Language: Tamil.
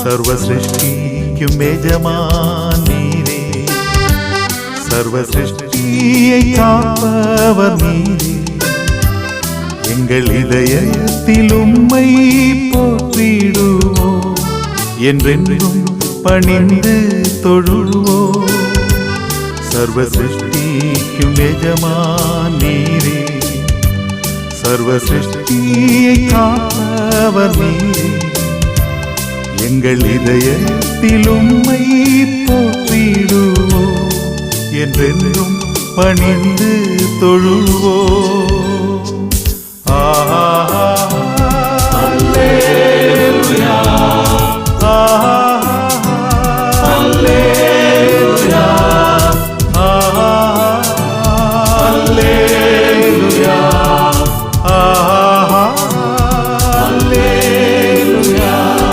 சர்வ சிருஷ்டிக்கும் எஜமான் நீரே, சர்வ சிருஷ்டியை காப்பவர் நீரே. எங்கள் இதயத்தில் உம்மை போற்றிடுவோம், என்றென்றும் பணிந்து தொழுவோம். சர்வ சிருஷ்டிக்கும் எஜமான் நீரே, சர்வ சிருஷ்டியை காப்பவர் நீரே. எங்கள் இதயத்தில் உம்மை போற்றிடுவோம், என்றென்றும் பணிந்து தொழுவோம். ஆஹா